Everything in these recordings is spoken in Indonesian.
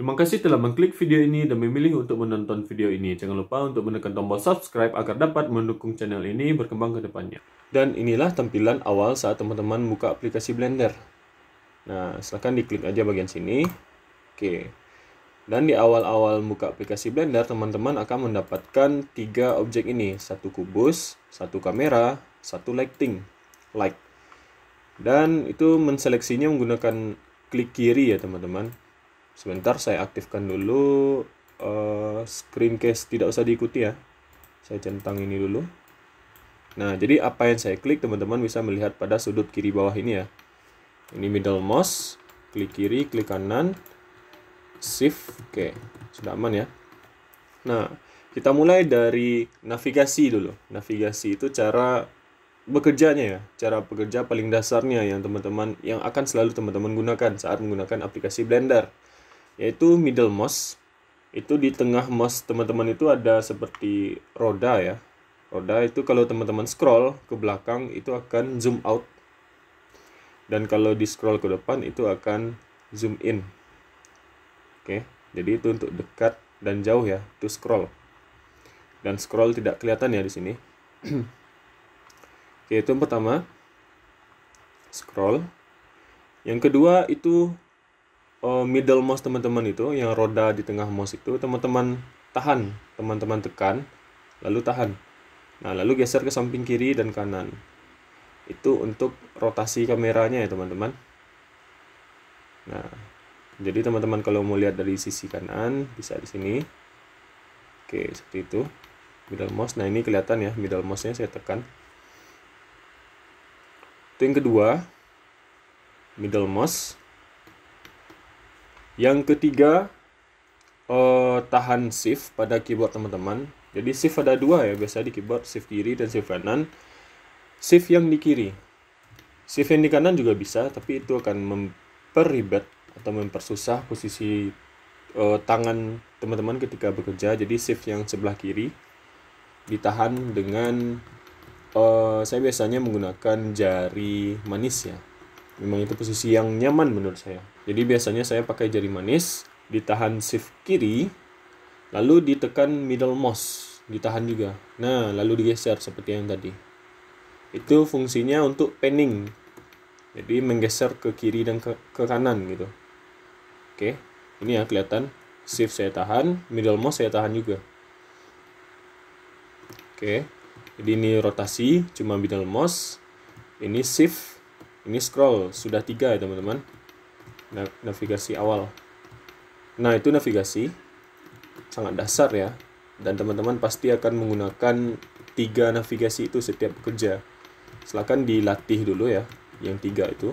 Terima kasih telah mengklik video ini dan memilih untuk menonton video ini. Jangan lupa untuk menekan tombol subscribe agar dapat mendukung channel ini berkembang ke depannya. Dan inilah tampilan awal saat teman-teman buka aplikasi Blender. Nah, silahkan diklik aja bagian sini. Oke. Dan di awal-awal buka aplikasi Blender, teman-teman akan mendapatkan 3 objek ini. Satu kubus, satu kamera, satu lighting. Light. Dan itu menseleksinya menggunakan klik kiri ya teman-teman. Sebentar saya aktifkan dulu screencast, tidak usah diikuti ya. Saya centang ini dulu. Nah, jadi apa yang saya klik teman-teman bisa melihat pada sudut kiri bawah ini ya. Ini middle mouse, klik kiri, klik kanan, shift. Oke, sudah aman ya. Nah, kita mulai dari navigasi dulu. Navigasi itu cara bekerjanya ya, cara bekerja paling dasarnya yang akan selalu teman-teman gunakan saat menggunakan aplikasi Blender, yaitu middle mouse. Itu di tengah mouse teman-teman itu ada seperti roda ya. Roda itu kalau teman-teman scroll ke belakang itu akan zoom out, dan kalau di scroll ke depan itu akan zoom in. Oke, jadi itu untuk dekat dan jauh ya, itu scroll. Dan scroll tidak kelihatan ya di sini. Oke, itu yang pertama, scroll. Yang kedua itu middle mouse teman-teman itu, yang roda di tengah mouse itu, teman-teman tahan, teman-teman tekan, lalu tahan. Nah, lalu geser ke samping kiri dan kanan. Itu untuk rotasi kameranya ya teman-teman. Nah, jadi teman-teman kalau mau lihat dari sisi kanan, bisa di sini. Oke, seperti itu. Middle mouse, nah ini kelihatan ya, middle mouse-nya saya tekan. Itu yang kedua, middle mouse. Yang ketiga, tahan shift pada keyboard teman-teman. Jadi shift ada 2 ya, biasa di keyboard, shift kiri dan shift kanan. Shift yang di kiri, shift yang di kanan juga bisa, tapi itu akan memperribet atau mempersusah posisi tangan teman-teman ketika bekerja. Jadi shift yang sebelah kiri ditahan dengan saya biasanya menggunakan jari manis ya. Memang itu posisi yang nyaman menurut saya. Jadi biasanya saya pakai jari manis, ditahan shift kiri, lalu ditekan middle mouse, ditahan juga. Nah, lalu digeser seperti yang tadi. Itu fungsinya untuk panning. Jadi menggeser ke kiri dan ke kanan gitu. Oke, ini ya kelihatan. Shift saya tahan, middle mouse saya tahan juga. Oke, jadi ini rotasi, cuma middle mouse. Ini shift, ini scroll. Sudah 3 ya teman-teman. Navigasi awal. Nah, itu navigasi. Sangat dasar ya. Dan teman-teman pasti akan menggunakan 3 navigasi itu setiap bekerja. Silakan dilatih dulu ya, yang 3 itu.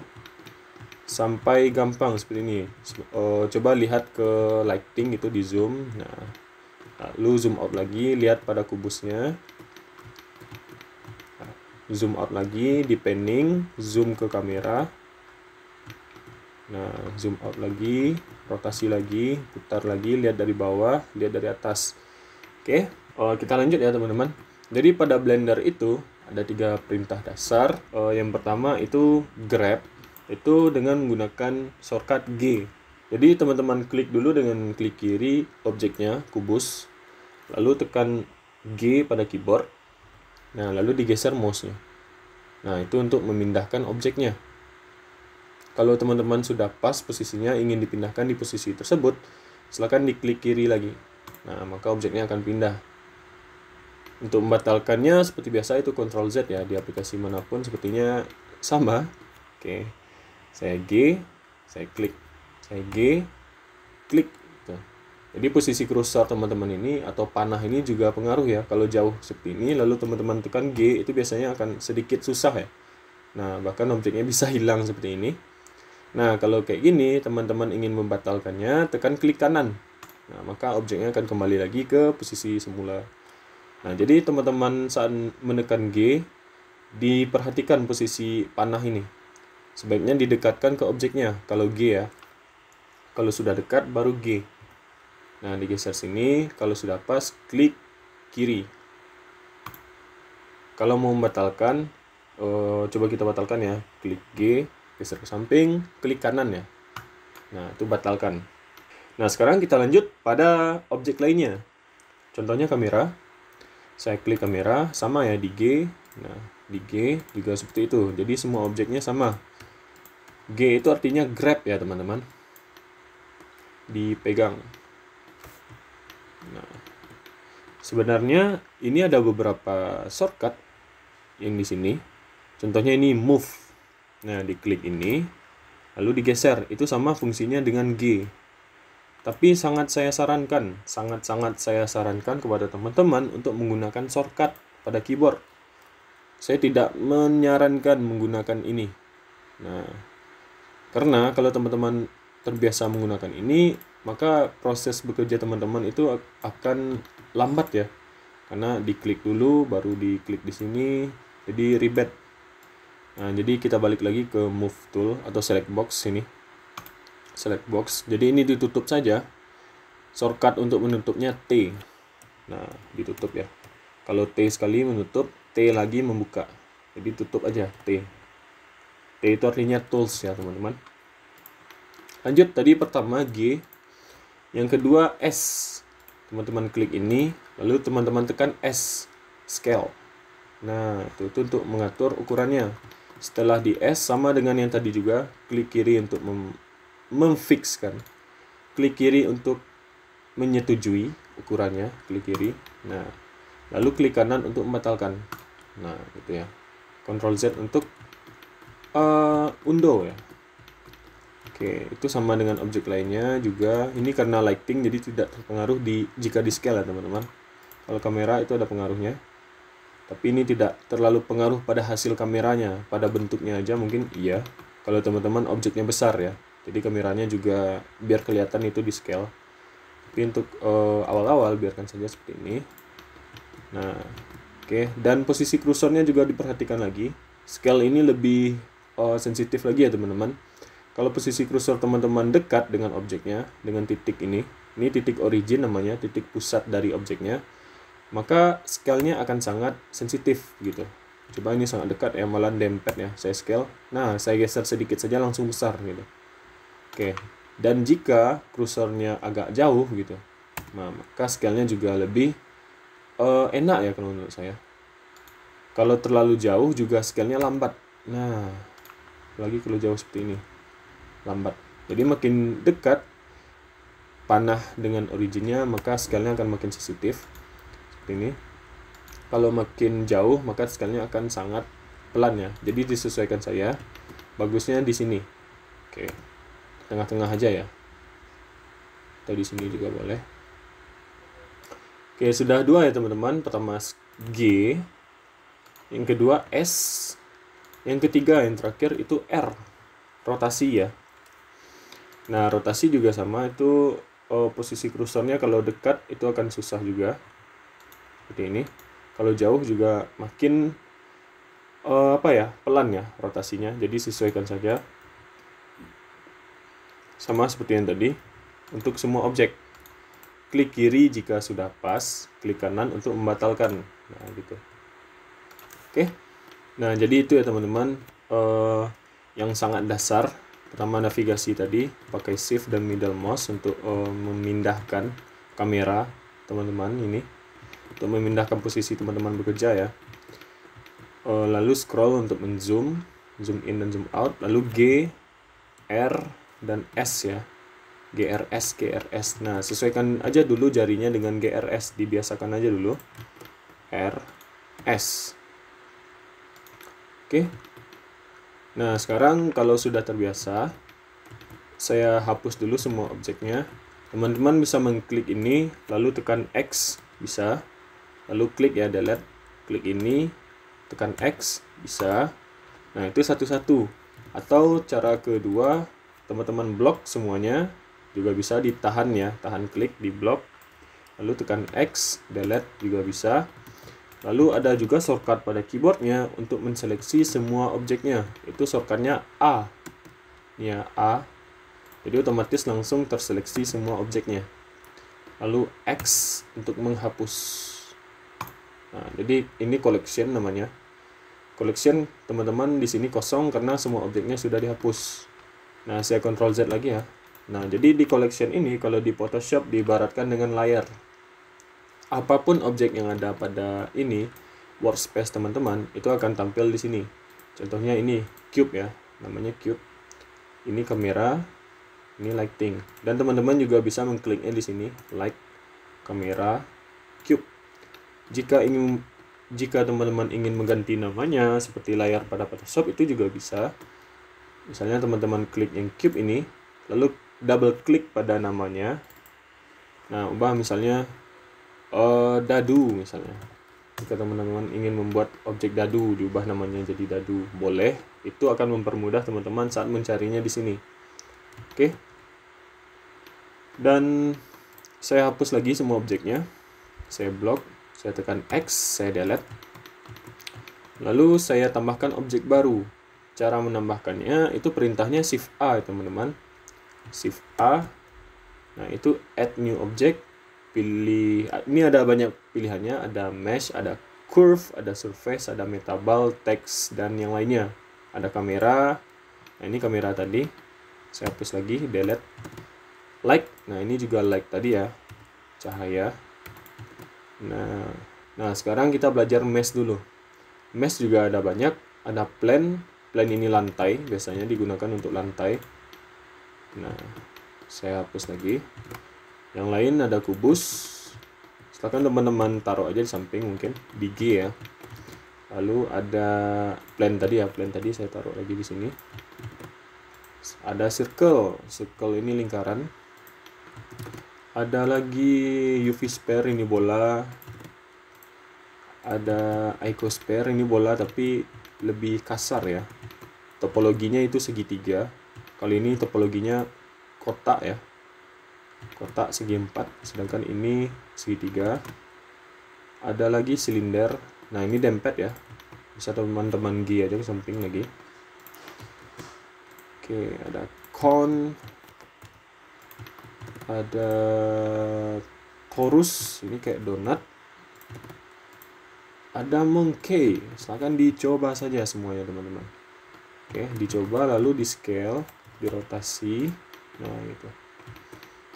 Sampai gampang seperti ini. Coba lihat ke lighting itu di zoom. Nah, lalu zoom out lagi, lihat pada kubusnya. Zoom out lagi, di panning, zoom ke kamera. Nah, zoom out lagi, rotasi lagi, putar lagi, lihat dari bawah, lihat dari atas. Oke, kita lanjut ya teman-teman. Jadi pada Blender itu ada 3 perintah dasar. Yang pertama itu grab, itu dengan menggunakan shortcut G. Jadi teman-teman klik dulu dengan klik kiri objeknya, kubus, lalu tekan G pada keyboard. Nah, lalu digeser mouse-nya. Nah, itu untuk memindahkan objeknya. Kalau teman-teman sudah pas posisinya, ingin dipindahkan di posisi tersebut, silakan diklik kiri lagi. Nah, maka objeknya akan pindah. Untuk membatalkannya seperti biasa itu Ctrl Z ya, di aplikasi manapun sepertinya sama. Oke. Saya G, saya klik. Saya G, klik. Jadi posisi kursor teman-teman ini atau panah ini juga pengaruh ya. Kalau jauh seperti ini lalu teman-teman tekan G, itu biasanya akan sedikit susah ya. Nah, bahkan objeknya bisa hilang seperti ini. Nah, kalau kayak gini teman-teman ingin membatalkannya, tekan klik kanan. Nah, maka objeknya akan kembali lagi ke posisi semula. Nah, jadi teman-teman saat menekan G, diperhatikan posisi panah ini. Sebaiknya didekatkan ke objeknya kalau G ya. Kalau sudah dekat baru G. Nah, digeser sini, kalau sudah pas, klik kiri. Kalau mau membatalkan, coba kita batalkan ya. Klik G, geser ke samping, klik kanan ya. Nah, itu batalkan. Nah, sekarang kita lanjut pada objek lainnya. Contohnya kamera. Saya klik kamera, sama ya di G. Nah, di G juga seperti itu. Jadi semua objeknya sama. G itu artinya grab ya teman-teman. Dipegang. Nah, sebenarnya ini ada beberapa shortcut yang di sini. Contohnya ini move. Nah, diklik ini, lalu digeser. Itu sama fungsinya dengan G. Tapi sangat saya sarankan kepada teman-teman untuk menggunakan shortcut pada keyboard. Saya tidak menyarankan menggunakan ini. Nah, karena kalau teman-teman terbiasa menggunakan ini, maka proses bekerja teman-teman itu akan lambat ya. Karena diklik dulu, baru diklik di sini, jadi ribet. Nah, jadi kita balik lagi ke move tool atau select box sini. Select box. Jadi ini ditutup saja. Shortcut untuk menutupnya T. Nah, ditutup ya. Kalau T sekali menutup, T lagi membuka. Jadi tutup aja T. T itu artinya tools ya, teman-teman. Lanjut, tadi pertama G. Yang kedua S. Teman-teman klik ini, lalu teman-teman tekan S, scale. Nah, itu untuk mengatur ukurannya. Setelah di S, sama dengan yang tadi juga, klik kiri untuk memfixkan. Klik kiri untuk menyetujui ukurannya, klik kiri. Nah, lalu klik kanan untuk membatalkan. Nah, gitu ya. Ctrl Z untuk undo ya. Oke, itu sama dengan objek lainnya juga. Ini karena lighting jadi tidak terpengaruh jika di scale ya, teman-teman. Kalau kamera itu ada pengaruhnya. Tapi ini tidak terlalu pengaruh pada hasil kameranya, pada bentuknya aja mungkin iya. Kalau teman-teman objeknya besar ya. Jadi kameranya juga biar kelihatan itu di scale. Tapi untuk awal-awal biarkan saja seperti ini. Nah, oke. Dan posisi kursornya juga diperhatikan lagi. Scale ini lebih sensitif lagi ya teman-teman. Kalau posisi kursor teman-teman dekat dengan objeknya, dengan titik ini titik origin namanya, titik pusat dari objeknya, maka scale-nya akan sangat sensitif gitu. Coba ini sangat dekat ya, malah dempet ya, saya scale. Nah, saya geser sedikit saja langsung besar gitu. Oke, dan jika kursornya agak jauh gitu, nah maka scale-nya juga lebih enak ya kalau menurut saya. Kalau terlalu jauh juga scale-nya lambat. Nah, lagi kalau jauh seperti ini, lambat. Jadi makin dekat panah dengan originnya, maka scale-nya akan makin sensitif. Seperti ini. Kalau makin jauh, maka scale-nya akan sangat pelan ya. Jadi disesuaikan saya. Bagusnya di sini. Oke. Tengah-tengah aja ya. Atau di sini juga boleh. Oke, sudah dua ya teman-teman. Pertama G, yang kedua S, yang ketiga yang terakhir itu R, rotasi ya. Nah, rotasi juga sama, itu posisi kursornya kalau dekat itu akan susah juga. Seperti ini. Kalau jauh juga makin pelan ya rotasinya. Jadi sesuaikan saja. Sama seperti yang tadi untuk semua objek. Klik kiri jika sudah pas, klik kanan untuk membatalkan. Nah, gitu. Oke. Nah, jadi itu ya teman-teman yang sangat dasar. Pertama navigasi tadi, pakai shift dan middle mouse untuk memindahkan kamera teman-teman ini. Untuk memindahkan posisi teman-teman bekerja ya. Lalu scroll untuk menzoom, zoom in dan zoom out. Lalu G, R, dan S ya. GRS, GRS. Nah, sesuaikan aja dulu jarinya dengan GRS. Dibiasakan aja dulu. R, S. Oke. Nah, sekarang kalau sudah terbiasa, saya hapus dulu semua objeknya. Teman-teman bisa mengklik ini, lalu tekan X, bisa. Lalu klik ya, delete. Klik ini, tekan X, bisa. Nah, itu satu-satu. Atau cara kedua, teman-teman blok semuanya, juga bisa ditahan ya, tahan klik di blok. Lalu tekan X, delete juga bisa. Lalu ada juga shortcut pada keyboardnya untuk menseleksi semua objeknya. Itu shortcutnya A. Ya, A. Jadi otomatis langsung terseleksi semua objeknya. Lalu X untuk menghapus. Nah, jadi ini collection namanya. Collection teman-teman di sini kosong karena semua objeknya sudah dihapus. Nah, saya Ctrl Z lagi ya. Nah, jadi di collection ini kalau di Photoshop diibaratkan dengan layar. Apapun objek yang ada pada ini workspace teman-teman itu akan tampil di sini. Contohnya ini cube ya, namanya cube. Ini kamera, ini lighting. Dan teman-teman juga bisa mengkliknya di sini, light, kamera, cube. Jika teman-teman ingin mengganti namanya seperti layar pada Photoshop itu juga bisa. Misalnya teman-teman klik yang cube ini, lalu double klik pada namanya. Nah, ubah misalnya dadu misalnya. Jika teman-teman ingin membuat objek dadu, diubah namanya jadi dadu, boleh. Itu akan mempermudah teman-teman saat mencarinya di sini. Oke. Dan saya hapus lagi semua objeknya. Saya blok, saya tekan X, saya delete. Lalu saya tambahkan objek baru. Cara menambahkannya itu perintahnya Shift A, teman-teman. Shift A. Nah, itu add new object. Pilih, ini ada banyak pilihannya, ada mesh, ada curve, ada surface, ada metabal, text, dan yang lainnya. Ada kamera. Nah, ini kamera tadi. Saya hapus lagi, delete. Light. Nah, ini juga light tadi ya. Cahaya. Nah, sekarang kita belajar mesh dulu. Mesh juga ada banyak, ada plane. Plane ini lantai, biasanya digunakan untuk lantai. Nah, saya hapus lagi. Yang lain ada kubus. Silakan teman-teman taruh aja di samping mungkin, di G ya. Lalu ada plane tadi ya, plane tadi saya taruh lagi di sini. Ada circle, circle ini lingkaran. Ada lagi UV sphere, ini bola. Ada icosphere, ini bola tapi lebih kasar ya. Topologinya itu segitiga. Kali ini topologinya kotak ya. Kotak segi 4, sedangkan ini segitiga. Ada lagi silinder. Nah, ini dempet ya. Bisa teman-teman G aja ke samping lagi. Oke, ada cone. Ada torus, ini kayak donat. Ada monkey, silahkan dicoba saja semuanya teman-teman. Oke, dicoba lalu di scale, dirotasi. Nah, gitu.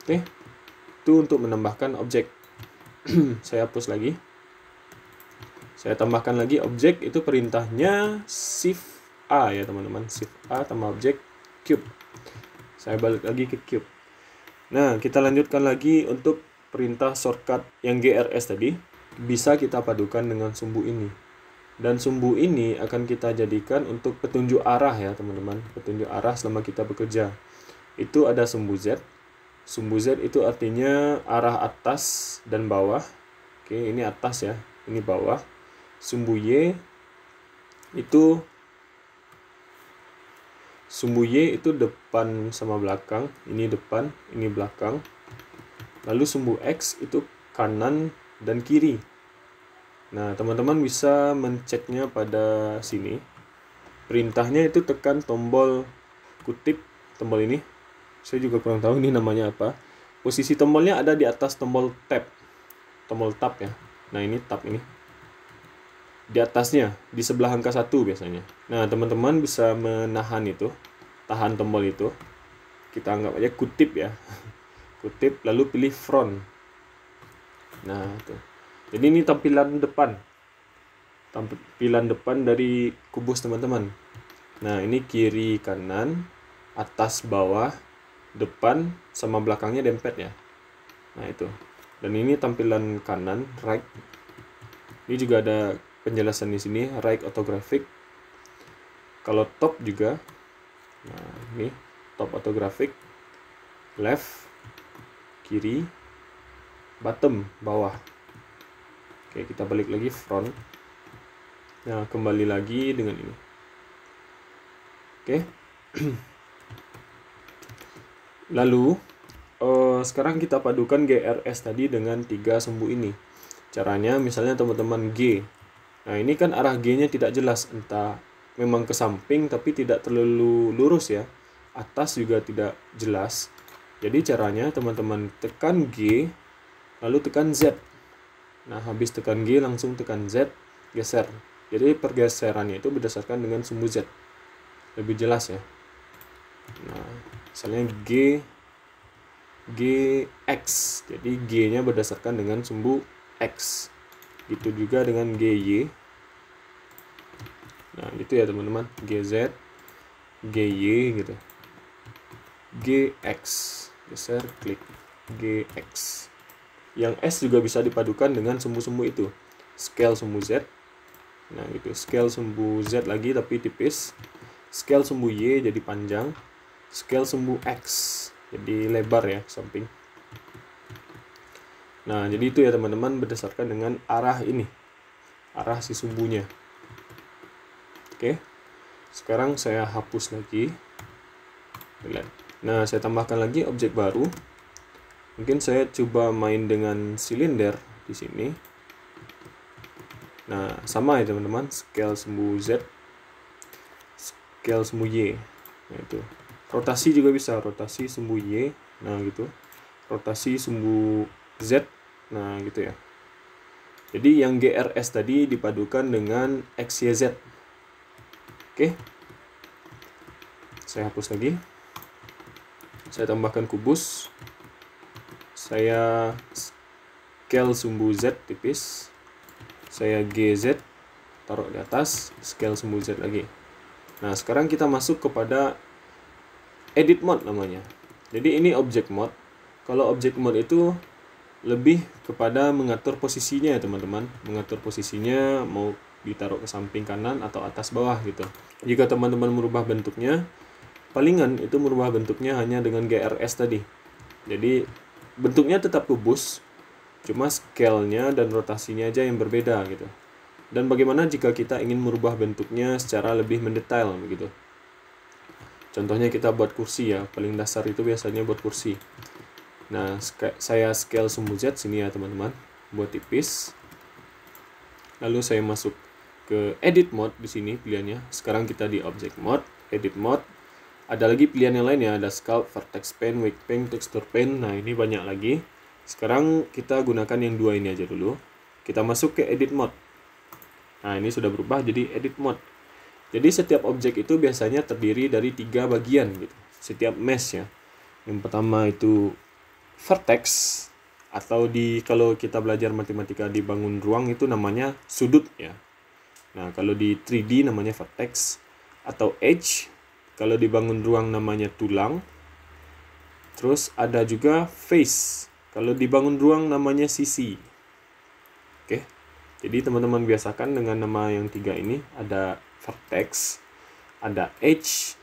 Oke, itu untuk menambahkan objek. Saya hapus lagi. Saya tambahkan lagi objek, itu perintahnya Shift A ya teman-teman. Shift A tambah objek cube. Saya balik lagi ke cube. Nah, kita lanjutkan lagi untuk perintah shortcut yang GRS tadi. Bisa kita padukan dengan sumbu ini. Dan sumbu ini akan kita jadikan untuk petunjuk arah ya teman-teman. Petunjuk arah selama kita bekerja. Itu ada sumbu Z. Sumbu Z itu artinya arah atas dan bawah. Oke, ini atas ya. Ini bawah. Sumbu Y itu depan sama belakang. Ini depan, ini belakang. Lalu sumbu X itu kanan dan kiri. Nah, teman-teman bisa menceknya pada sini. Perintahnya itu tekan tombol kutip, tombol ini. Saya juga kurang tahu ini namanya apa. Posisi tombolnya ada di atas tombol tab. Tombol tab ya. Nah, ini tab ini. Di atasnya, di sebelah angka 1 biasanya. Nah, teman-teman bisa menahan itu. Tahan tombol itu. Kita anggap aja kutip ya. Kutip, lalu pilih front. Nah, itu. Jadi ini tampilan depan. Tampilan depan dari kubus teman-teman. Nah, ini kiri, kanan, atas, bawah, depan, sama belakangnya dempet ya. Nah, itu. Dan ini tampilan kanan, right. Ini juga ada penjelasan di sini, right orthographic. Kalau top juga. Nah, ini top orthographic. Left, kiri, bottom, bawah. Oke, kita balik lagi front. Nah, kembali lagi dengan ini. Oke. Lalu, sekarang kita padukan GRS tadi dengan 3 sumbu ini. Caranya, misalnya teman-teman G. Nah, ini kan arah G-nya tidak jelas. Entah memang ke samping, tapi tidak terlalu lurus ya. Atas juga tidak jelas. Jadi caranya teman-teman tekan G, lalu tekan Z. Nah, habis tekan G langsung tekan Z, geser. Jadi pergeserannya itu berdasarkan dengan sumbu Z. Lebih jelas ya. Nah, misalnya G, GX. Jadi G-nya berdasarkan dengan sumbu X. Gitu juga dengan GY. Nah, gitu ya teman-teman. GZ, GY gitu. GX. Geser, klik. GX. Yang S juga bisa dipadukan dengan sumbu-sumbu itu. Scale sumbu Z. Nah, gitu. Scale sumbu Z lagi tapi tipis. Scale sumbu Y jadi panjang. Scale sumbu X jadi lebar ya samping. Nah, jadi itu ya teman-teman berdasarkan dengan arah ini. Arah si sumbunya. Oke. Sekarang saya hapus lagi. Nah, saya tambahkan lagi objek baru. Mungkin saya coba main dengan silinder di sini. Nah, sama ya teman-teman, scale sumbu Z, scale sumbu Y. Nah, itu. Rotasi juga bisa, rotasi sumbu Y. Nah, gitu. Rotasi sumbu Z. Nah, gitu ya. Jadi yang GRS tadi dipadukan dengan XYZ. Oke. Saya hapus lagi. Saya tambahkan kubus. Saya scale sumbu Z tipis. Saya GZ taruh di atas, scale sumbu Z lagi. Nah, sekarang kita masuk kepada edit mode namanya. Jadi ini object mode. Kalau object mode itu lebih kepada mengatur posisinya ya teman-teman. Mengatur posisinya mau ditaruh ke samping kanan atau atas bawah gitu. Jika teman-teman merubah bentuknya, palingan itu merubah bentuknya hanya dengan GRS tadi. Jadi bentuknya tetap kubus, cuma scale-nya dan rotasinya aja yang berbeda gitu. Dan bagaimana jika kita ingin merubah bentuknya secara lebih mendetail begitu. Contohnya kita buat kursi ya, paling dasar itu biasanya buat kursi. Nah, saya scale sumbu Z sini ya teman-teman, buat tipis. Lalu saya masuk ke edit mode di sini pilihannya. Sekarang kita di object mode, edit mode. Ada lagi pilihan yang lain ya, ada sculpt, vertex pen, wake pen, texture pen. Nah, ini banyak lagi. Sekarang kita gunakan yang dua ini aja dulu. Kita masuk ke edit mode. Nah, ini sudah berubah jadi edit mode. Jadi setiap objek itu biasanya terdiri dari 3 bagian gitu. Setiap mesh ya. Yang pertama itu vertex, atau kalau kita belajar matematika di bangun ruang itu namanya sudut ya. Nah, kalau di 3D namanya vertex, atau edge. Kalau dibangun ruang namanya tulang. Terus ada juga face. Kalau dibangun ruang namanya sisi. Oke. Jadi teman-teman biasakan dengan nama yang 3 ini. Ada vertex, ada edge,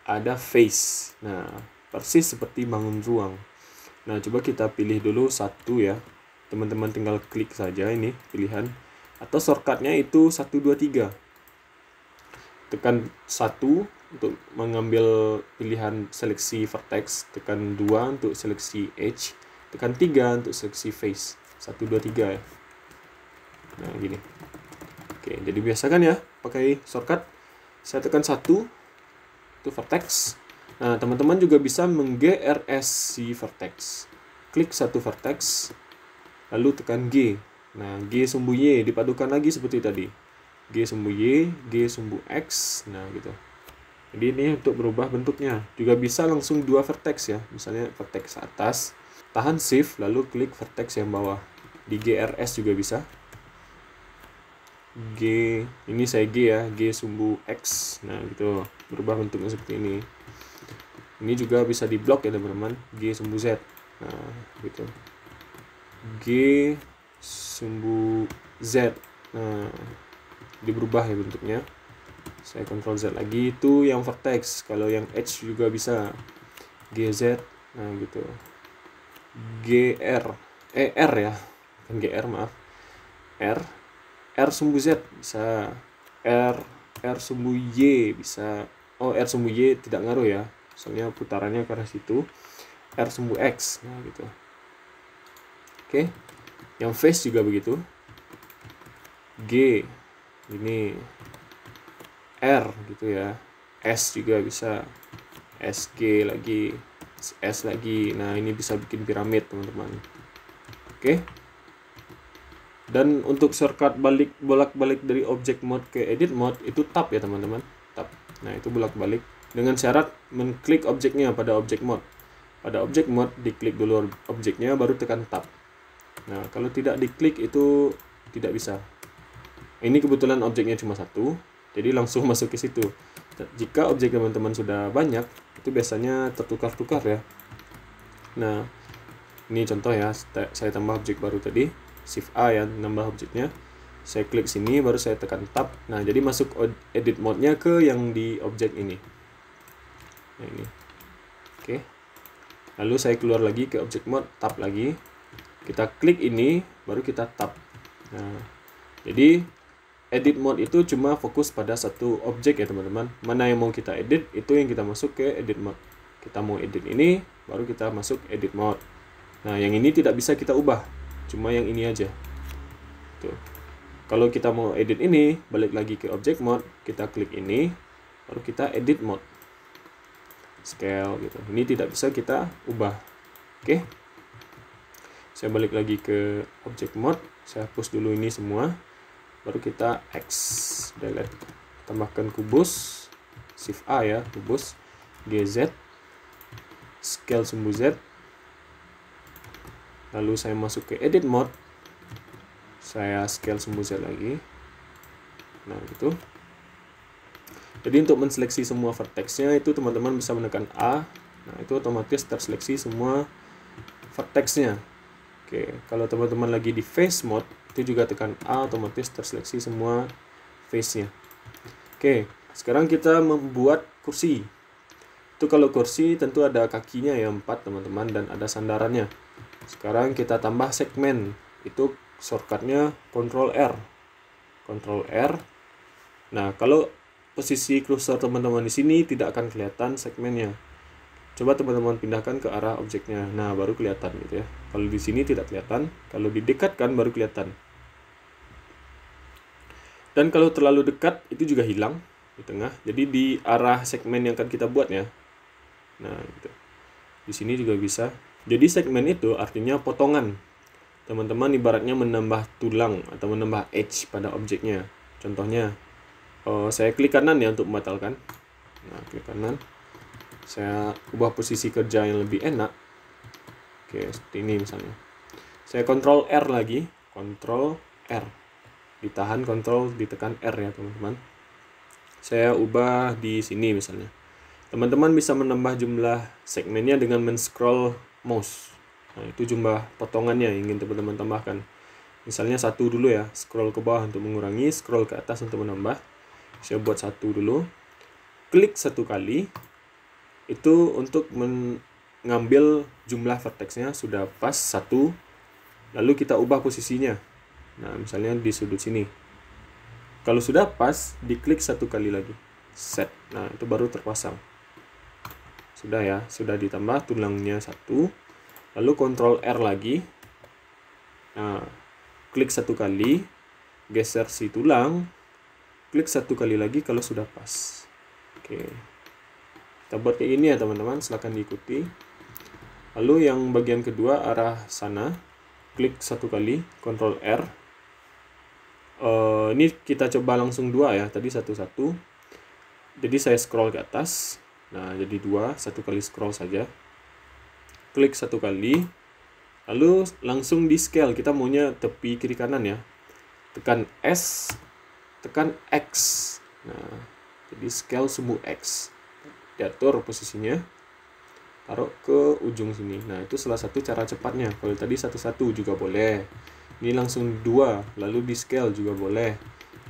ada face. Nah, persis seperti bangun ruang. Nah, coba kita pilih dulu satu ya. Teman-teman tinggal klik saja ini pilihan. Atau shortcutnya itu 1, 2, 3. Tekan 1 untuk mengambil pilihan seleksi vertex, tekan 2 untuk seleksi edge, tekan 3 untuk seleksi face. 1, 2, 3 ya. Nah, gini. Oke, jadi biasakan ya pakai shortcut. Saya tekan 1 itu vertex. Nah, teman-teman juga bisa meng-GRS si vertex. Klik satu vertex, lalu tekan G. Nah, G sumbu Y dipadukan lagi seperti tadi. G sumbu Y, G sumbu X. Nah, gitu. Jadi ini untuk berubah bentuknya. Juga bisa langsung 2 vertex ya. Misalnya vertex atas, tahan shift lalu klik vertex yang bawah. Di GRS juga bisa. G, ini saya G ya, G sumbu X. Nah, gitu. Berubah bentuknya seperti ini. Ini juga bisa di blok ya teman-teman. G sumbu Z. Nah, gitu. G sumbu Z. Nah, diberubah ya bentuknya. Saya Ctrl Z lagi, itu yang vertex. Kalau yang edge juga bisa GZ. Nah, gitu. GR, R ya, bukan GR, maaf. R sumbu Z bisa. R sumbu Y bisa. Oh, R sumbu Y tidak ngaruh ya, soalnya putarannya ke arah situ. R sumbu X. Nah, gitu. Oke. Yang face juga begitu. G ini, R gitu ya. S juga bisa. SG lagi, S lagi. Nah, ini bisa bikin piramid teman-teman. Oke. Dan untuk shortcut bolak-balik dari object mode ke edit mode itu tab ya teman-teman. Tab. Nah, itu bolak-balik dengan syarat mengklik objeknya pada object mode. pada objek mode, diklik dulu objeknya, baru tekan tab. Nah, kalau tidak diklik itu tidak bisa. Ini kebetulan objeknya cuma satu, jadi langsung masuk ke situ. Jika objek teman-teman sudah banyak, itu biasanya tertukar-tukar ya. Nah, ini contoh ya, saya tambah objek baru tadi, Shift A ya, nambah objeknya. Saya klik sini, baru saya tekan tab. Nah, jadi masuk edit mode-nya ke yang di objek ini. Nah, ini. Oke. Lalu saya keluar lagi ke objek mode, tab lagi. Kita klik ini, baru kita tab. Nah, jadi edit mode itu cuma fokus pada satu objek ya teman-teman. Mana yang mau kita edit, itu yang kita masuk ke edit mode. Kita mau edit ini, baru kita masuk edit mode. Nah, yang ini tidak bisa kita ubah, cuma yang ini aja. Tuh. Kalau kita mau edit ini, balik lagi ke object mode, kita klik ini, baru kita edit mode. Scale gitu. Ini tidak bisa kita ubah. Oke. Saya balik lagi ke object mode, saya hapus dulu ini semua. Baru kita X, delete. Tambahkan kubus, Shift A ya, kubus, GZ, scale sumbu Z. Lalu saya masuk ke edit mode, saya scale sumbu Z lagi. Nah, gitu. Jadi untuk menseleksi semua vertexnya itu teman-teman bisa menekan A. Nah, itu otomatis terseleksi semua vertexnya. Oke, kalau teman-teman lagi di face mode, itu juga tekan A, otomatis terseleksi semua face-nya. Oke, sekarang kita membuat kursi. Itu kalau kursi tentu ada kakinya ya, 4 teman-teman, dan ada sandarannya. Sekarang kita tambah segmen. Itu shortcutnya Ctrl R. Ctrl R. Nah, kalau posisi cursor teman-teman di sini tidak akan kelihatan segmennya. Coba teman-teman pindahkan ke arah objeknya. Nah, baru kelihatan gitu ya. Kalau di sini tidak kelihatan, kalau didekatkan baru kelihatan. Dan kalau terlalu dekat itu juga hilang di tengah. Jadi di arah segmen yang akan kita buat ya. Nah, gitu. Di sini juga bisa. Jadi segmen itu artinya potongan. Teman-teman ibaratnya menambah tulang atau menambah edge pada objeknya. Contohnya, saya klik kanan ya untuk membatalkan. Nah, klik kanan. Saya ubah posisi kerja yang lebih enak. Oke, seperti ini misalnya. Saya Ctrl R lagi. Ctrl R. Ditahan, Ctrl, ditekan R ya teman-teman. Saya ubah di sini misalnya. Teman-teman bisa menambah jumlah segmennya dengan men-scroll mouse. Nah, itu jumlah potongannya yang ingin teman-teman tambahkan. Misalnya 1 dulu ya. Scroll ke bawah untuk mengurangi, scroll ke atas untuk menambah. Saya buat 1 dulu. Klik 1 kali. Itu untuk mengambil jumlah vertexnya sudah pas 1. Lalu kita ubah posisinya. Nah, misalnya di sudut sini. Kalau sudah pas, diklik 1 kali lagi. Set. Nah, itu baru terpasang. Sudah ya, sudah ditambah tulangnya 1. Lalu Ctrl R lagi. Nah, klik 1 kali. Geser si tulang. Klik 1 kali lagi kalau sudah pas. Oke. Kita buat kayak gini ya teman-teman, silahkan diikuti. Lalu yang bagian kedua arah sana, klik 1 kali, Ctrl R. Ini kita coba langsung 2 ya, tadi 1. Jadi saya scroll ke atas. Nah, jadi 2, 1 kali scroll saja. Klik 1 kali. Lalu langsung di scale, kita maunya tepi kiri kanan ya. Tekan S, tekan X. Nah, jadi scale sumbu X. Diatur posisinya, taruh ke ujung sini. Nah, itu salah satu cara cepatnya. Kalau tadi 1 juga boleh. Ini langsung 2, lalu di scale juga boleh.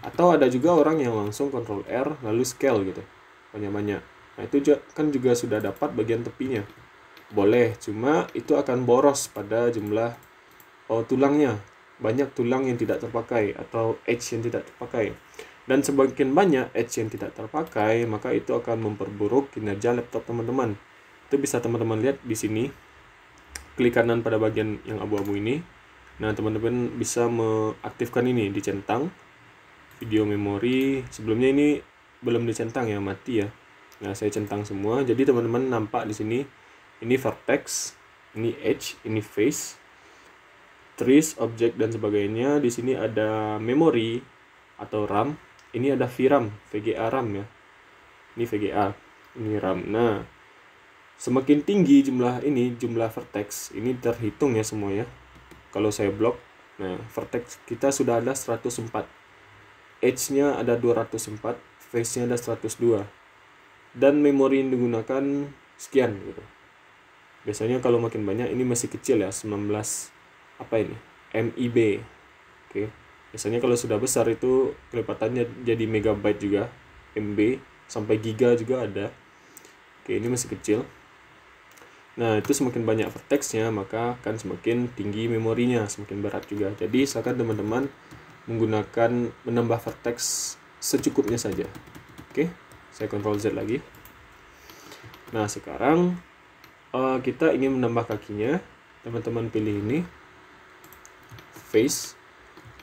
Atau ada juga orang yang langsung Ctrl R, lalu scale gitu. Banyak-banyak. Nah, itu kan juga sudah dapat bagian tepinya. Boleh, cuma itu akan boros pada jumlah tulangnya. Banyak tulang yang tidak terpakai atau edge yang tidak terpakai. Dan semakin banyak edge yang tidak terpakai, maka itu akan memperburuk kinerja laptop teman-teman. Itu bisa teman-teman lihat di sini. Klik kanan pada bagian yang abu-abu ini. Nah, teman-teman bisa mengaktifkan ini, dicentang. Video memori, sebelumnya ini belum dicentang ya, mati ya. Nah, saya centang semua. Jadi teman-teman nampak di sini, ini vertex, ini edge, ini face, trace, object, dan sebagainya. Di sini ada memori atau RAM. Ini ada VRAM, VGA RAM ya. Ini VGA, ini RAM. Nah, Semakin tinggi jumlah vertex, ini terhitung ya semua ya. Kalau saya blok, nah vertex kita sudah ada 104. Edge-nya ada 204, face-nya ada 102. Dan memori yang digunakan sekian gitu. Biasanya kalau makin banyak, ini masih kecil ya, 19 apa ini? MIB. Oke. Biasanya kalau sudah besar itu kelipatannya jadi megabyte juga, MB sampai giga juga ada. Oke, ini masih kecil. Nah, itu semakin banyak vertexnya, maka akan semakin tinggi memorinya, semakin berat juga. Jadi, silakan teman-teman menggunakan menambah vertex secukupnya saja. Oke, saya Ctrl Z lagi. Nah, sekarang kita ingin menambah kakinya. Teman-teman pilih ini, face,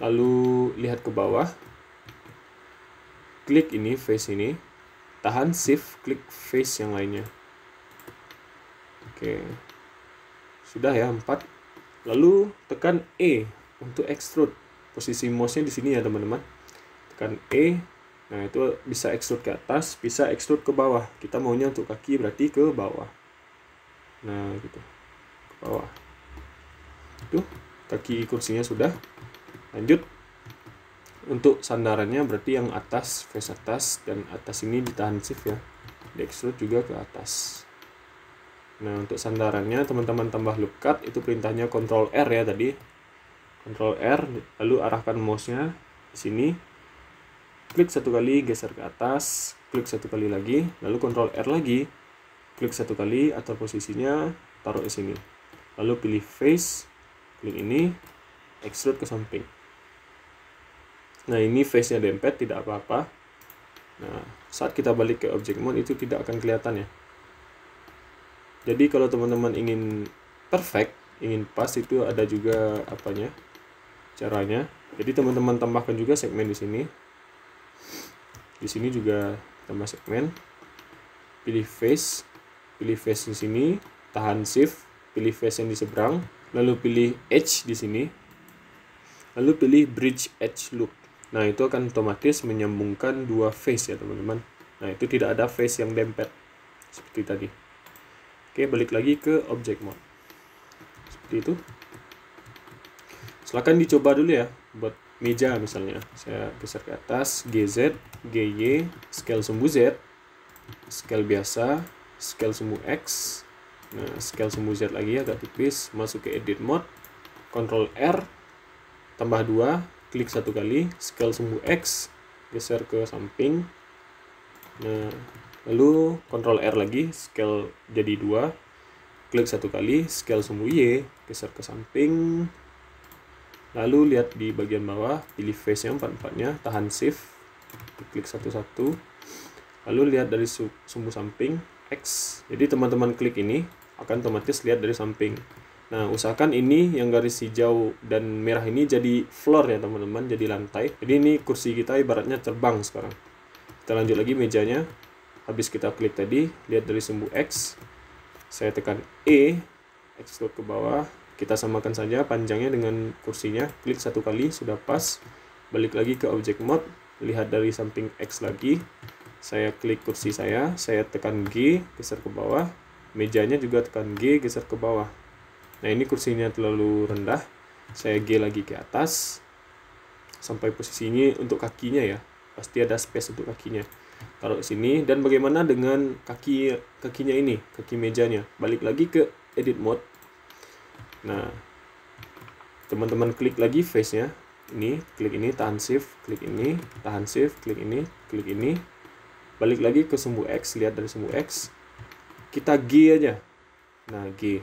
lalu lihat ke bawah, klik ini, face ini, tahan shift, klik face yang lainnya. Oke, sudah ya 4. Lalu tekan E untuk extrude. Posisi mouse-nya di sini ya teman-teman. Tekan E. Nah, itu bisa extrude ke atas, bisa extrude ke bawah. Kita maunya untuk kaki berarti ke bawah. Nah, gitu. Ke bawah. Itu kaki kursinya sudah. Lanjut. Untuk sandarannya berarti yang atas, face atas, dan atas ini ditahan shift ya. Di extrude juga ke atas. Nah, untuk sandarannya teman-teman tambah loop cut, itu perintahnya Ctrl R ya tadi. Ctrl R, lalu arahkan mouse-nya di sini. Klik satu kali, geser ke atas, klik satu kali lagi, lalu Ctrl R lagi. Klik satu kali atau posisinya taruh di sini. Lalu pilih face, klik ini, extrude ke samping. Nah, ini face-nya dempet, tidak apa-apa. Nah, saat kita balik ke object mode itu tidak akan kelihatan ya. Jadi kalau teman-teman ingin perfect, ingin pas, itu ada juga apanya, caranya. Jadi teman-teman tambahkan juga segmen di sini. Di sini juga tambah segmen. Pilih face di sini, tahan shift, pilih face yang di seberang, lalu pilih edge di sini. Lalu pilih bridge edge loop. Nah, itu akan otomatis menyambungkan dua face ya, teman-teman. Nah, itu tidak ada face yang dempet seperti tadi. Oke, balik lagi ke object mode. Seperti itu. Silahkan dicoba dulu ya buat meja misalnya. Saya geser ke atas, GZ, GY, scale sumbu Z, scale biasa, scale sumbu X. Nah, scale sumbu Z lagi agak tipis, masuk ke edit mode, Ctrl R, tambah 2, klik satu kali, scale sumbu X, geser ke samping. Nah, lalu Ctrl R lagi, scale jadi 2, klik satu kali, scale sumbu Y, geser ke samping. Lalu lihat di bagian bawah, pilih face-nya 4-4-nya, tahan shift, klik satu-satu. Lalu lihat dari sumbu samping X. Jadi teman-teman klik ini akan otomatis lihat dari samping. Nah, usahakan ini yang garis hijau dan merah ini jadi floor ya teman-teman, jadi lantai. Jadi ini kursi kita ibaratnya terbang sekarang. Kita lanjut lagi mejanya. Habis kita klik tadi, lihat dari sumbu X. Saya tekan E, extrude ke bawah. Kita samakan saja panjangnya dengan kursinya. Klik satu kali, sudah pas. Balik lagi ke object mode. Lihat dari samping X lagi. Saya klik kursi saya tekan G, geser ke bawah. Mejanya juga tekan G, geser ke bawah. Nah, ini kursinya terlalu rendah. Saya G lagi ke atas. Sampai posisinya untuk kakinya ya. Pasti ada space untuk kakinya. Taruh sini. Dan bagaimana dengan kakinya ini, kaki mejanya? Balik lagi ke edit mode. Nah, teman-teman klik lagi face-nya. Ini, klik ini, tahan shift, klik ini, tahan shift, klik ini, klik ini. Balik lagi ke sumbu X, lihat dari sumbu X. Kita G aja. Nah, G.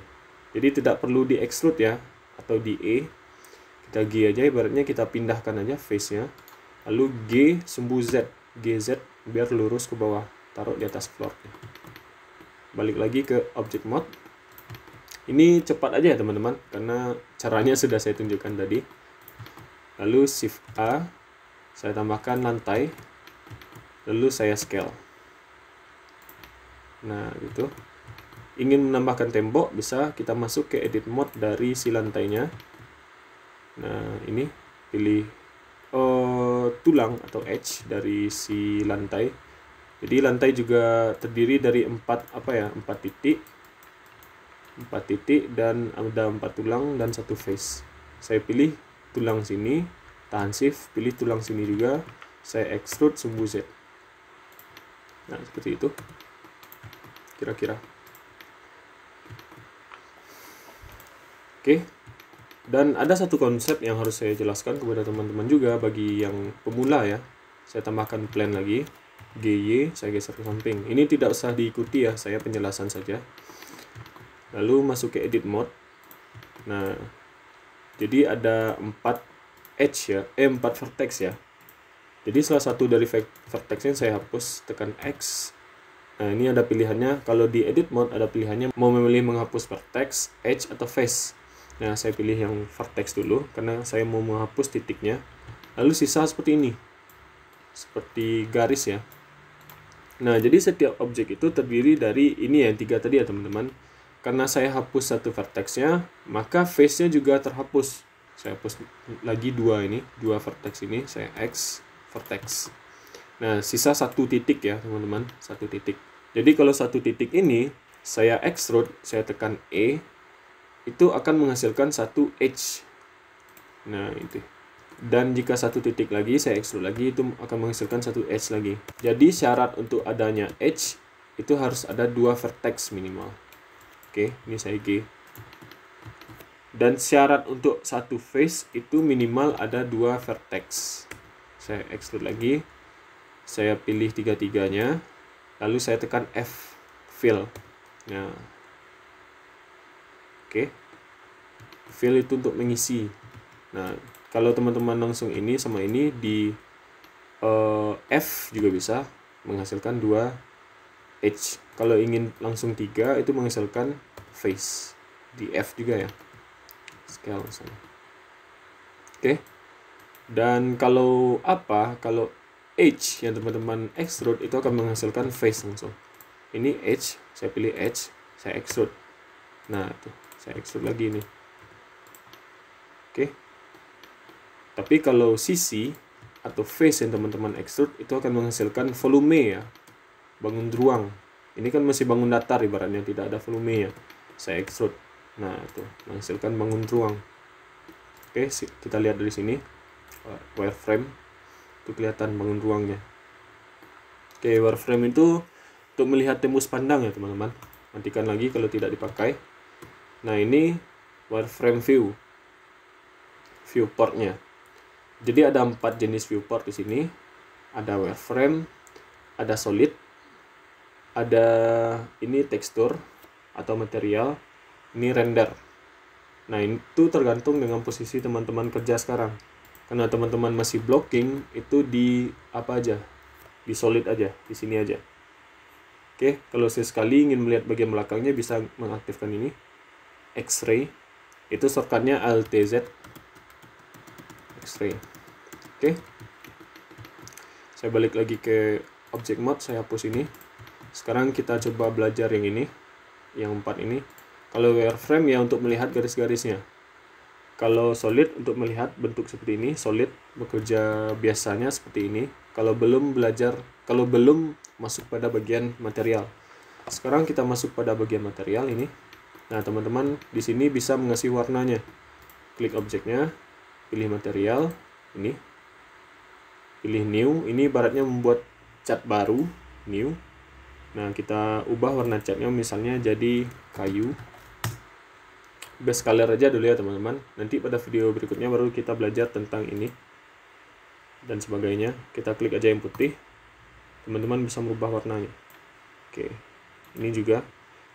Jadi tidak perlu di extrude ya, atau di E. Kita G aja, ibaratnya kita pindahkan aja face-nya. Lalu G sumbu Z, GZ, biar lurus ke bawah. Taruh di atas floor. Balik lagi ke object mode. Ini cepat aja ya teman-teman, karena caranya sudah saya tunjukkan tadi. Lalu shift A, saya tambahkan lantai. Lalu saya scale. Nah, gitu. Ingin menambahkan tembok, bisa kita masuk ke edit mode dari si lantainya. Nah, ini pilih tulang atau edge dari si lantai. Jadi lantai juga terdiri dari 4 titik. 4 titik dan ada 4 tulang dan 1 face. Saya pilih tulang sini, tahan shift, pilih tulang sini juga, saya extrude sumbu Z. Nah, seperti itu kira-kira. Oke. Dan ada satu konsep yang harus saya jelaskan kepada teman-teman juga bagi yang pemula ya. Saya tambahkan plan lagi, GY, saya geser ke samping. Ini tidak usah diikuti ya, saya penjelasan saja. Lalu masuk ke edit mode. Nah, jadi ada 4 edge ya, 4 vertex ya. Jadi salah satu dari vertexnya saya hapus, tekan X. Nah, ini ada pilihannya. Kalau di edit mode ada pilihannya mau memilih menghapus vertex, edge atau face. Nah, saya pilih yang vertex dulu karena saya mau menghapus titiknya. Lalu sisa seperti ini. Seperti garis ya. Nah, jadi setiap objek itu terdiri dari ini ya, 3 tadi ya teman-teman. Karena saya hapus satu vertexnya, maka face-nya juga terhapus. Saya hapus lagi 2 ini, 2 vertex ini, saya X vertex. Nah, sisa 1 titik ya teman-teman, 1 titik. Jadi kalau 1 titik ini saya extrude, saya tekan E, itu akan menghasilkan 1 edge. Nah, itu. Dan jika 1 titik lagi saya extrude lagi, itu akan menghasilkan 1 edge lagi. Jadi syarat untuk adanya edge itu harus ada 2 vertex minimal. Oke, ini saya G. Dan syarat untuk 1 face itu minimal ada 2 vertex. Saya extrude lagi. Saya pilih 3-3-nya. Lalu saya tekan F, fill. Nah, oke. Fill itu untuk mengisi. Nah, kalau teman-teman langsung ini sama ini di F juga bisa menghasilkan 2 edge. Kalau ingin langsung 3 itu menghasilkan face. Di F juga ya. Scale langsung. Oke. Dan kalau kalau edge yang teman-teman extrude itu akan menghasilkan face langsung. Ini edge, saya pilih edge, saya extrude. Nah, tuh, saya extrude lagi nih. Oke. Tapi kalau sisi atau face yang teman-teman extrude itu akan menghasilkan volume ya. Bangun ruang. Ini kan masih bangun datar ibaratnya, tidak ada volume ya. Saya extrude. Nah, tuh, menghasilkan bangun ruang. Oke, kita lihat dari sini. Wireframe itu kelihatan bangun ruangnya. Oke, wireframe itu untuk melihat tembus pandang ya teman-teman. Matikan lagi kalau tidak dipakai. Nah, ini wireframe viewportnya. Jadi ada 4 jenis viewport di sini. Ada wireframe, ada solid, ada ini tekstur atau material, ini render. Nah, itu tergantung dengan posisi teman-teman kerja sekarang. Karena teman-teman masih blocking, itu di apa aja? Di solid aja, di sini aja. Oke, kalau sekali ingin melihat bagian belakangnya bisa mengaktifkan ini. X-ray. Itu shortcutnya Alt+Z. X-ray. Oke. Saya balik lagi ke object mode, saya hapus ini. Sekarang kita coba belajar yang ini. Yang 4 ini. Kalau wireframe ya untuk melihat garis-garisnya. Kalau solid untuk melihat bentuk seperti ini, solid bekerja biasanya seperti ini. Kalau belum masuk pada bagian material. Sekarang kita masuk pada bagian material ini. Nah, teman-teman di sini bisa mengasih warnanya. Klik objeknya, pilih material, ini. Pilih new, ini ibaratnya membuat cat baru, new. Nah, kita ubah warna catnya misalnya jadi kayu. Base color aja dulu ya teman-teman. Nanti pada video berikutnya baru kita belajar tentang ini dan sebagainya. Kita klik aja yang putih. Teman-teman bisa merubah warnanya. Oke. Ini juga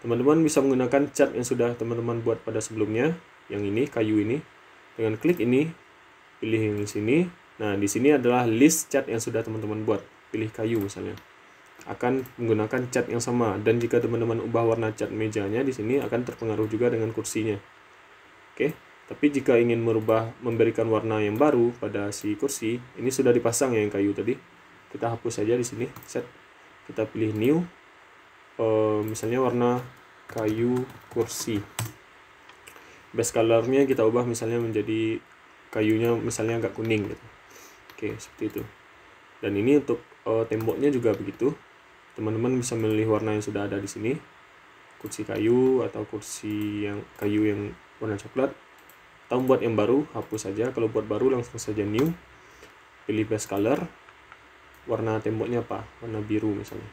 teman-teman bisa menggunakan cat yang sudah teman-teman buat pada sebelumnya. Yang ini, kayu ini. Dengan klik ini, pilih yang di sini. Nah, di sini adalah list cat yang sudah teman-teman buat. Pilih kayu misalnya. Akan menggunakan cat yang sama, dan jika teman-teman ubah warna cat mejanya di sini akan terpengaruh juga dengan kursinya. Oke, tapi jika ingin memberikan warna yang baru pada si kursi, ini sudah dipasang ya yang kayu tadi. Kita hapus saja di sini, set. Kita pilih new. Misalnya warna kayu kursi. Base colornya kita ubah misalnya menjadi kayunya misalnya agak kuning gitu. Oke, seperti itu. Dan ini untuk temboknya juga begitu. Teman-teman bisa memilih warna yang sudah ada di sini. kursi kayu atau kursi yang kayu yang warna coklat, atau buat yang baru hapus saja. Kalau buat baru langsung saja new, pilih base color, warna temboknya apa, warna biru misalnya.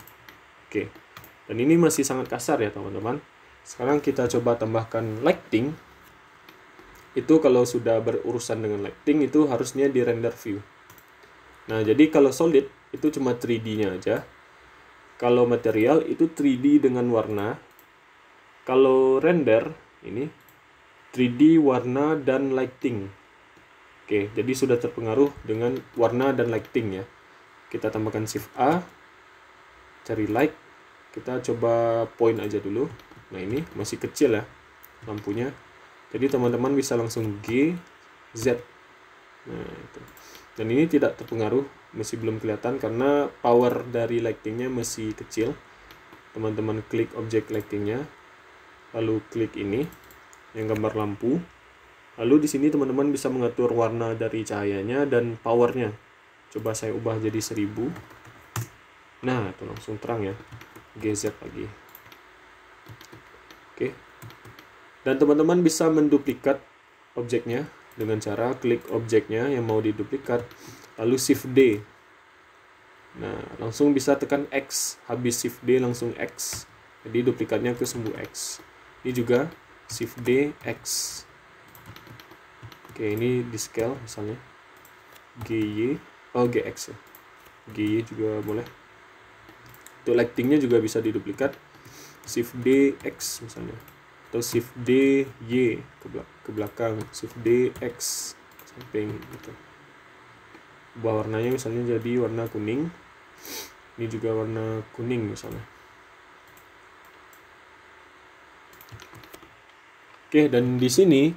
Oke, dan ini masih sangat kasar ya teman-teman. Sekarang kita coba tambahkan lighting. Itu kalau sudah berurusan dengan lighting itu harusnya di render view. Nah, jadi kalau solid itu cuma 3D-nya aja. Kalau material itu 3D dengan warna. Kalau render ini 3D warna dan lighting. Oke, jadi sudah terpengaruh dengan warna dan lighting ya. Kita tambahkan Shift A, cari light. Kita coba point aja dulu. Nah, ini masih kecil ya lampunya. Jadi teman-teman bisa langsung G, Z. Nah, itu. Dan ini tidak terpengaruh, masih belum kelihatan karena power dari lightingnya masih kecil. Teman-teman klik objek lightingnya, lalu klik ini yang gambar lampu. Lalu di sini teman-teman bisa mengatur warna dari cahayanya dan powernya. Coba saya ubah jadi 1000. Nah, itu langsung terang ya. GZ lagi. Oke. Dan teman-teman bisa menduplikat objeknya dengan cara klik objeknya yang mau diduplikat, lalu Shift D. Nah, langsung bisa tekan X. Habis Shift D langsung X. Jadi duplikatnya ke sumbu X. Ini juga Shift D, X. Oke, ini di scale misalnya. GY, oh GX ya. GY juga boleh. Untuk lightingnya juga bisa diduplikat. Shift D, X misalnya. Atau Shift D, Y ke belakang. Shift D, X samping gitu. Ubah warnanya misalnya jadi warna kuning. Ini juga warna kuning misalnya. Oke, dan di sini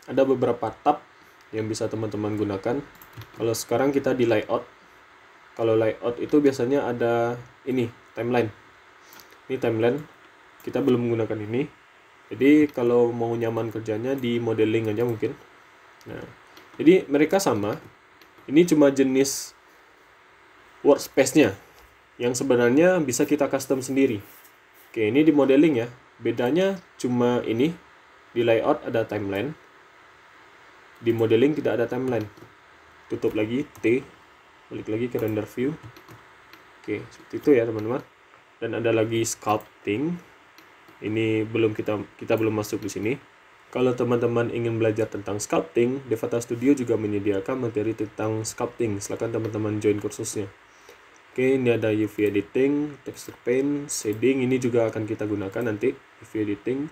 ada beberapa tab yang bisa teman-teman gunakan. Kalau sekarang kita di layout. Kalau layout itu biasanya ada ini, timeline. Ini timeline. Kita belum menggunakan ini. Jadi kalau mau nyaman kerjanya di modeling aja mungkin. Nah, jadi mereka sama. Ini cuma jenis workspace-nya yang sebenarnya bisa kita custom sendiri. Oke, ini di modeling ya. Bedanya cuma ini. Di layout ada timeline. Di modeling tidak ada timeline. Tutup lagi T. Balik lagi ke render view. Oke, seperti itu ya teman-teman. Dan ada lagi sculpting. Ini belum kita belum masuk di sini. Kalau teman-teman ingin belajar tentang sculpting, Devata Studio juga menyediakan materi tentang sculpting. Silakan teman-teman join kursusnya. Oke, ini ada UV editing, texture paint, shading. Ini juga akan kita gunakan nanti. UV editing,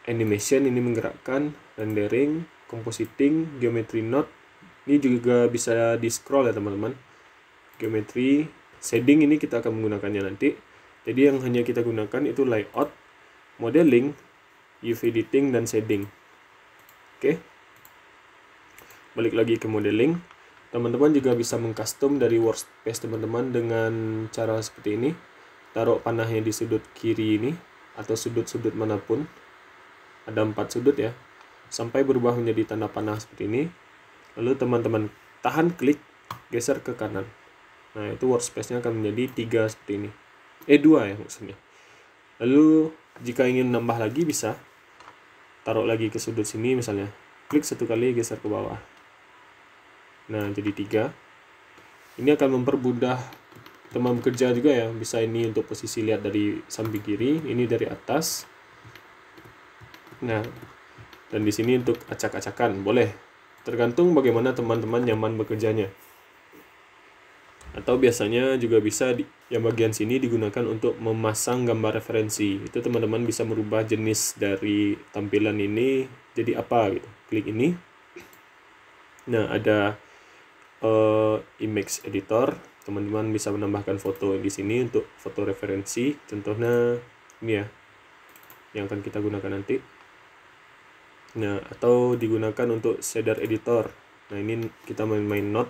animation ini menggerakkan, rendering, compositing, geometry node. Ini juga bisa di scroll ya teman-teman. Geometry, shading ini kita akan menggunakannya nanti. Jadi yang hanya kita gunakan itu layout, modeling, UV editing, dan shading. Oke. Balik lagi ke modeling. Teman-teman juga bisa mengcustom dari workspace teman-teman dengan cara seperti ini. Taruh panahnya di sudut kiri ini, atau sudut-sudut manapun. Ada 4 sudut ya. Sampai berubah menjadi tanda panah seperti ini. Lalu teman-teman tahan klik, geser ke kanan. Nah, itu workspace-nya akan menjadi 3 seperti ini. 2 ya maksudnya. Lalu jika ingin nambah lagi bisa taruh lagi ke sudut sini misalnya. Klik 1 kali, geser ke bawah. Nah, jadi 3. Ini akan mempermudah teman bekerja juga ya. Bisa ini untuk posisi lihat dari samping kiri, ini dari atas. Nah, dan di sini untuk acak-acakan boleh. Tergantung bagaimana teman-teman nyaman bekerjanya. Atau biasanya juga bisa yang bagian sini digunakan untuk memasang gambar referensi. Itu teman-teman bisa merubah jenis dari tampilan ini jadi apa gitu. Klik ini. Nah, ada image editor. Teman-teman bisa menambahkan foto di sini untuk foto referensi. Contohnya ini ya, yang akan kita gunakan nanti. Nah, atau digunakan untuk shader editor. Nah, ini kita main-main node.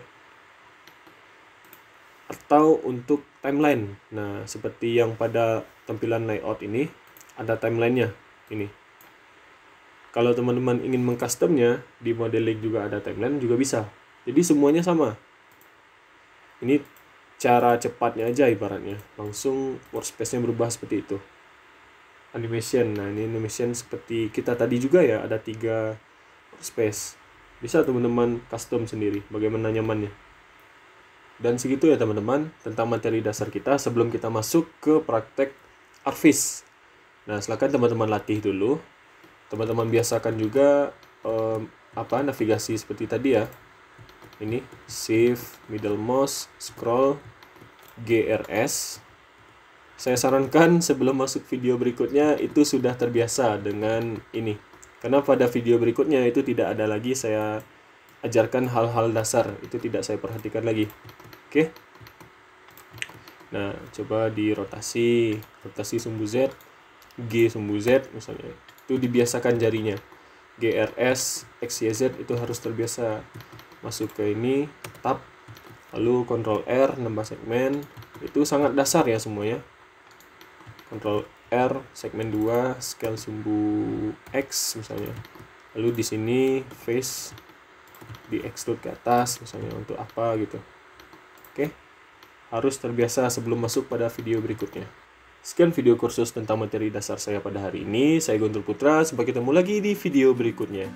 Atau untuk timeline. Nah, seperti yang pada tampilan layout ini, ada timelinenya. Ini. Kalau teman-teman ingin mengcustomnya, di modeling juga ada timeline, juga bisa. Jadi semuanya sama. Ini cara cepatnya aja ibaratnya. Langsung workspace-nya berubah seperti itu. animation. Nah, ini animation seperti kita tadi juga ya, ada 3 space. Bisa teman-teman custom sendiri bagaimana nyamannya. Dan segitu ya teman-teman tentang materi dasar kita sebelum kita masuk ke praktek Arvis. Nah, silakan teman-teman latih dulu. Teman-teman biasakan juga navigasi seperti tadi ya. Ini shift, middle mouse, scroll, GRS. Saya sarankan sebelum masuk video berikutnya itu sudah terbiasa dengan ini. Karena pada video berikutnya itu tidak ada lagi saya ajarkan hal-hal dasar. Itu tidak saya perhatikan lagi. Oke. Nah, coba dirotasi. Rotasi sumbu Z. G sumbu Z misalnya. Itu dibiasakan jarinya. GRS, XYZ itu harus terbiasa. Masuk ke ini, tab. Lalu Ctrl R, nambah segmen. Itu sangat dasar ya semuanya. Ctrl R, segmen 2, scale sumbu X misalnya. Lalu di sini face di extrude ke atas misalnya untuk apa gitu. Oke. Harus terbiasa sebelum masuk pada video berikutnya. Sekian video kursus tentang materi dasar saya pada hari ini. Saya Guntur Putra, sampai ketemu lagi di video berikutnya.